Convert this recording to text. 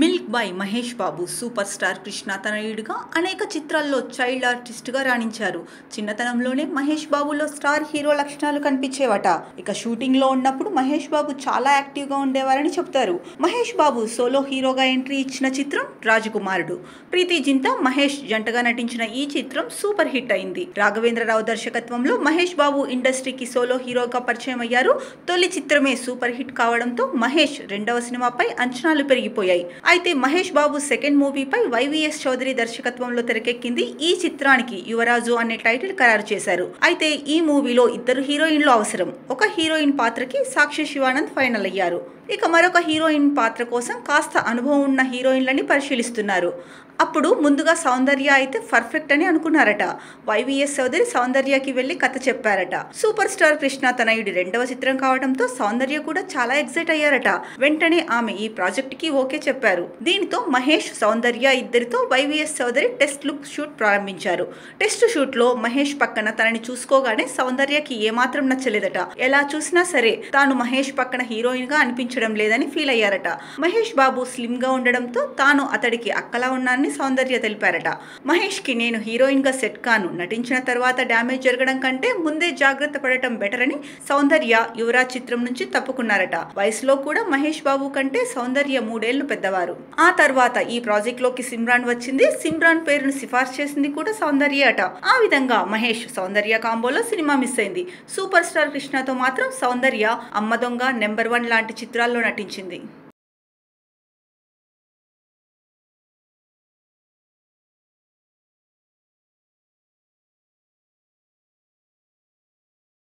Milk boy Mahesh Babu super star Krishna తనయుడిగా అనేక చిత్రాల్లో child ఆర్టిస్ట్గా రాణించారు. చిన్నతనంలోనే మహేష్ బాబులో స్టార్ హీరో లక్షణాలు కనిపించేవట. ఇక షూటింగ్లో ఉన్నప్పుడు మహేష్ బాబు చాలా యాక్టివ్గా ఉండేవారని చెప్తారు. మహేష్ బాబు సోలో హీరోగా ఎంట్రీ ఇచ్చిన చిత్రం రాజకుమారుడు. ప్రీతి జింతా మహేష్ జంటగా నటించిన ఈ చిత్రం సూపర్ హిట్ అయింది. రాఘవేంద్రరావు దర్శకత్వంలో మహేష్ బాబు ఇండస్ట్రీకి సోలో హీరోగా పరిచయం అయ్యారు. తొలి చిత్రమే సూపర్ హిట్ కావడంతో మహేష్ రెండవ సినిమాపై అంచనాలు పెరిగిపోయాయి. అయితే మహేష్ బాబు సెకండ్ మూవీపై వైవీఎస్ చౌదరి దర్శకత్వంలో తెరకెక్కింది. ఈ చిత్రానికి యువరాజు అనే టైటిల్ ఖరారు చేశారు. అయితే ఈ మూవీలో ఇద్దరు హీరోయిన్లు అవసరం. ఒక హీరోయిన్ పాత్రకి సాక్షి శివానంద్ ఫైనల్ అయ్యారు. ఇక మరొక హీరోయిన్ పాత్ర కోసం కాస్త అనుభవం ఉన్న హీరోయిన్లని పరిశీలిస్తున్నారు. అప్పుడు ముందుగా సౌందర్య అయితే పర్ఫెక్ట్ అని అనుకున్నారట. వైవీఎస్ చౌదరి సౌందర్యకి వెళ్లి కథ చెప్పారట. సూపర్ స్టార్ కృష్ణ తనయుడి రెండవ చిత్రం కావడంతో సౌందర్య కూడా చాలా ఎక్సైట్ అయ్యారట. వెంటనే ఆమె ఈ ప్రాజెక్ట్ కి ఓకే చెప్పారు. దీనితో మహేష్ సౌందర్య ఇద్దరితో YVS Chowdary test look shoot ప్రారంభించారు. టెస్ట్ షూట్ లో మహేష్ పక్కన తనని చూసుకోగానే సౌందర్యకి ఏమాత్రం నచ్చలేదట. ఎలా చూసినా సరే తాను మహేష్ పక్కన హీరోయిన్ గా అనిపించడం లేదని ఫీల్ అయ్యారట. మహేష్ బాబు స్లిమ్ గా ఉండడంతో తాను అతడికి అక్కలా ఉన్నానని సౌందర్య తెలిపారట. మహేష్ కి నేను హీరోయిన్ గా సెట్ కాను, నటించిన తర్వాత డ్యామేజ్ జరగడం కంటే ముందే జాగ్రత్త పడటం బెటర్ అని సౌందర్య యువరాజ్ చిత్రం నుంచి తప్పుకున్నారట. వయసులో కూడా మహేష్ బాబు కంటే సౌందర్య 3 ఏళ్లు పెద్దవారు. ఆ తర్వాత ఈ ప్రాజెక్ట్ లోకి సిమ్రాన్ వచ్చింది. సిమ్రాన్ పేరును సిఫార్సు చేసింది కూడా సౌందర్య అట. ఆ విధంగా మహేష్ సౌందర్య కాంబోలో సినిమా మిస్ అయింది. సూపర్ స్టార్ కృష్ణతో మాత్రం సౌందర్య అమ్మ దొంగ, నెంబర్ 1 లాంటి చిత్రాల్లో నటించింది.